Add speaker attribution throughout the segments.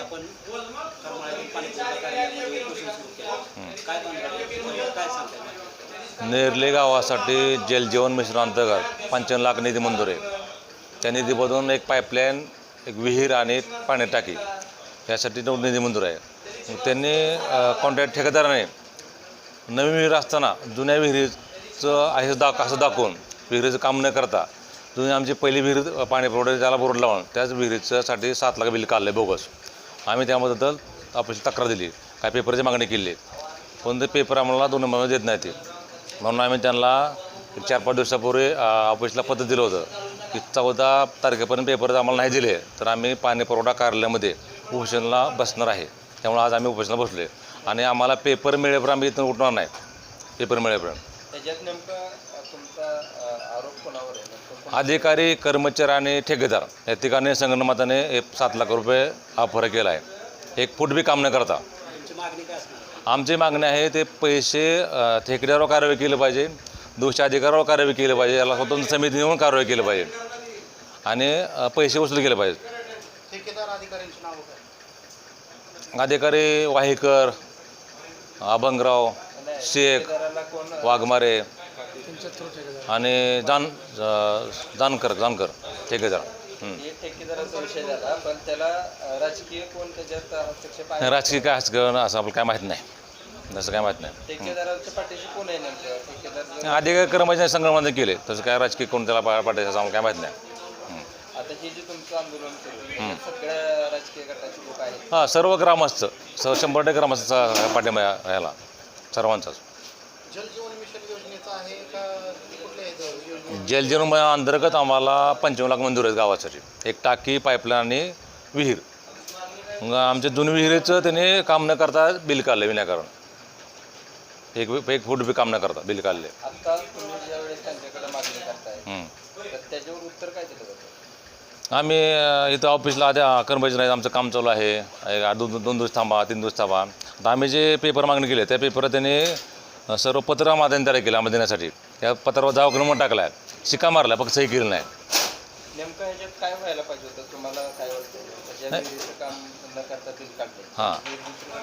Speaker 1: आपण करमाळ्यातील पाणीपुरवठा कार्यालयामध्ये उपोषण सुरू केलं. काय सांगता?
Speaker 2: नेरले गावासाठी जलजीवन मिशन अंतर्गत 55 लाख निधी मंजूर आहे. त्या निधीमधून एक पाईपलाईन, एक विहीर आणि पाणी टाकी यासाठी निधी मंजूर आहे. मग त्यांनी कॉन्ट्रॅक्ट ठेकेदाराने नवीन विहीर असताना जुन्या विहिरीचं असं दाखवून विहिरीचं काम न करता जुनी आमची पहिली विहीर पाणी पुरवठा त्याला बोर्ड लावून त्याच विहिरीच्यासाठी 7 लाख बिल काढलं आहे बोगस. आम्ही त्याबद्दल आपली तक्रार दिली, काय पेपरची मागणी केली, पण ते पेपर आम्हाला 2 महिने देत नाही ते. म्हणून आम्ही त्यांना 4-5 दिवसापूर्वी ऑफिसला पत्र दिलं होतं की 14 तारखेपर्यंत पेपर आम्हाला नाही दिले तर आम्ही पाणी पुरवठा कार्यालयामध्ये उपोषणाला बसणार आहे. त्यामुळे आज आम्ही उपोषणाला बसले आणि आम्हाला पेपर मिळेपर्यंत आम्ही इथून उठणार नाही. पेपर मिळेपर्यंत
Speaker 3: त्याच्यात नेमका तुमचा आरोप कोणावर आहे?
Speaker 2: अधिकारी, कर्मचारी आणि ठेकेदार या तिघांनी संगणमताने 7 लाख रुपये हा फरक केला आहे, 1 फूट बी काम न करता. आमची मागणी आहे ते पैसे ठेकेदारावर कारवाई केली पाहिजे, दोषी अधिकाऱ्यावर कारवाई केली पाहिजे, याला स्वतंत्र समिती येऊन कारवाई केली पाहिजे आणि पैसे वसूल केले पाहिजेत.
Speaker 1: ठेकेदार अधिकाऱ्यांची नावं काय?
Speaker 2: अधिकारी वाहेकर, अभंगराव, शेख, वाघमारे आणि जानकर ठेकेदार.
Speaker 3: ठेकेदाराचा विषय झाला, पण त्याला राजकीय कोण त्याच्यात हस्तक्षेप आहे?
Speaker 2: राजकीय काय असं आपलं काय माहीत नाही, तसं काय माहीत नाही.
Speaker 3: ठेकेदाराच्या पाठीशी कोण आहे नेमकं? ठेकेदार
Speaker 2: अधिकारी कर्मचारी संगणमध्ये केले, तसं काय राजकीय कोण त्याला पाठायचं असं काय माहीत नाही.
Speaker 3: आता हे जे तुमचं आंदोलन सुरू आहे सगळ्या राजकीय गटाचे लोक आहेत?
Speaker 2: हां, सर्व ग्रामस्थ 100% ग्रामस्थाचा पाठिंबा ह्याला सर्वांचाच.
Speaker 1: जलजीवन मिशन योजनेचा आहे का कुठल्या योजने?
Speaker 2: जलजीवन अंतर्गत आम्हाला 55 लाख मंजूर आहेत गावासाठी, एक टाकी, पाईपलाईन आणि विहीर. मग आमच्या जुनी विहिरीचं त्याने काम न करता बिल काढलं विनाकारण, एक फूट बी काम न करता बिल काढले.
Speaker 3: आता तुम्ही ज्यावेळेस त्यांच्याकडे मागणी करताय तर त्याच्यावर उत्तर काय दिलं जातं?
Speaker 2: आम्ही इथं ऑफिसला आधी कर्मचारी नाही, आमचं काम चालू आहे, 2 दिवस थांबा, 3 दिवस थांबा. आता आम्ही जे पेपर मागणी केले त्या पेपरात त्याने सर्व पत्र माध्यम तयार केलं आम्हाला देण्यासाठी. त्या पत्रावर जाव क्रमांक टाकला आहे, शिक्का मारला, फक्त सही केली नाही.
Speaker 3: नेमकं ह्याच्यात काय व्हायला पाहिजे होतं? तुम्हाला काय वाटतं? काम न करता बिल काढले,
Speaker 2: हां,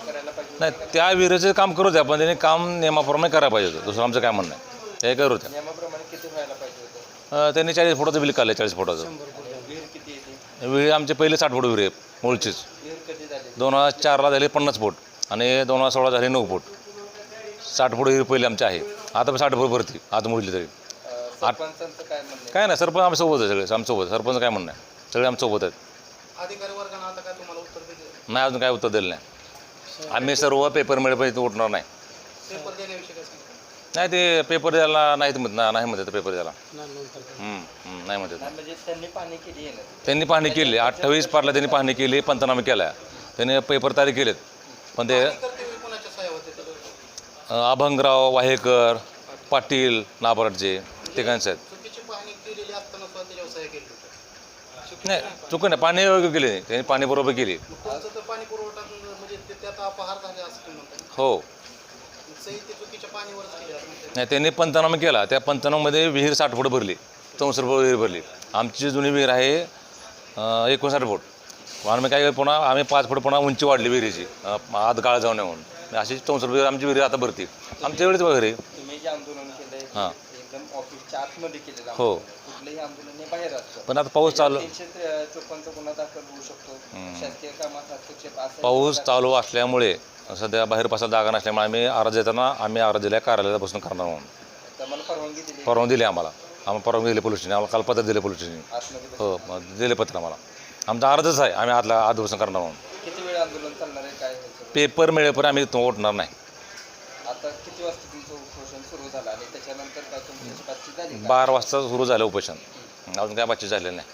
Speaker 3: करायला पाहिजे
Speaker 2: नाही, त्या विहिरीचं काम करू द्या, पण त्यांनी काम नियमाप्रमाणे करायला पाहिजे होतं. दुसरं आमचं काय म्हणणं आहे, हे करू द्या.
Speaker 3: नियमाप्रमाणे किती व्हायला पाहिजे होतं?
Speaker 2: त्यांनी 40 फुटाचं बिल काढलं, 40 फुटाचं.
Speaker 3: विहीर किती येते?
Speaker 2: विहीर आमचे पहिले 60 फूट विहीर आहे मूळचीच.
Speaker 3: विहीर कधी झाली?
Speaker 2: 2004ला झाले 50 फूट आणि 2016 झाले 9 फूट. 60 फूट विहीर पहिले आमचे आहे, आता पण 60 फूट भरती आज मोजली तरी.
Speaker 3: सरपंचांचं काय म्हणणं?
Speaker 2: काय नाही, सरपंच आम्ही सोबत आहे, सगळे आमच्या सोबत. सरपंच काय म्हणणं आहे, सगळे आमच्या सोबत आहेत.
Speaker 1: अधिकारी वर्गानं आता काय तुम्हाला उत्तर दिले?
Speaker 2: नाही, अजून काय उत्तर दिलं नाही. आम्ही सर्व पेपर मिळेपर्यंत उठणार नाही.
Speaker 1: पेपर देण्याविषयी काय सांगता?
Speaker 2: नाही, ते पेपर द्यायला नाही म्हणतात पेपर द्यायला. नाही म्हणतात.
Speaker 3: म्हणजे त्यांनी पाहणी केली आहे ना?
Speaker 2: त्यांनी पाहणी केली, 28 पारला त्यांनी पाहणी केली, पंचनामे केला, त्यांनी पेपर तयारी केलेत. पण ते
Speaker 1: कोणाच्या सह्या होते?
Speaker 2: अभंगराव, वाहेकर, पाटील, नाबार्डचे ठिकाणचे आहेत.
Speaker 1: चुकीची पाहणी केलेली असताना सुद्धा त्याच्यावर सह्या केली होती.
Speaker 2: नाही, चुकून नाही, पाणी योग्य केली नाही, त्यांनी पाणी बरोबर केली.
Speaker 1: तुमचं तर पाणी पुरवठा म्हणजे त्यात अपहार झाले असं तुम्ही म्हणता.
Speaker 2: हो,
Speaker 1: सही ते चुकीच्या पाणीवरच केली असं म्हणतात.
Speaker 2: नाही, त्यांनी पंचनामा केला, त्या पंचनाम्यामध्ये विहीर 60 फूट भरली, 64 फूट विहीर भरली. आमची जुनी विहीर आहे 59 फूट. आम्ही काय पुन्हा 5 फूट पुन्हा उंची वाढली विहिरीची, आत गाळ जाऊन येऊन अशी 64 विहीर आमची विहीर आता भरती. आमच्या वेळेच वगैरे.
Speaker 3: तुम्ही जे आंदोलन केलंय
Speaker 2: हां,
Speaker 3: एकदम ऑफिसच्या आतमध्ये केलेलं
Speaker 2: हो.
Speaker 3: कुठलंही आंदोलन हे बाहेर असतं.
Speaker 2: पण आता पाऊस चालू
Speaker 3: 354 गुन्हा दाखल होऊ शकतो. शासकीय कामात हस्तक्षेप असं
Speaker 2: पाऊस चालू असल्यामुळे सध्या बाहेर बसायला जागा नसल्यामुळे आम्ही अर्ज देताना अर्ज दिल्या कार्यालयात बसून करणार म्हणून.
Speaker 3: मला परवानगी दिली?
Speaker 2: परवानगी दिली आम्हाला परवानगी दिली पोलीस स्टेशन. आम्हाला काल पत्र दिले पोलीस स्टेशन.
Speaker 3: आतमध्ये
Speaker 2: हो, दिले पत्र आम्हाला. आमचा अर्जच आहे, आम्ही आत बसून करणार म्हणून.
Speaker 3: किती वेळ आंदोलन चालणार आहे? काय व्हायचं?
Speaker 2: पेपर मिळेपर्यंत आम्ही तो उठणार नाही.
Speaker 3: आता किती वाजता तुमचं उपोषण सुरू झालं आणि त्याच्यानंतर काय तुमची बातचीत झाली?
Speaker 2: 12 वाजता सुरू झालं उपोषण, अजून काय बातचीत झालेलं नाही.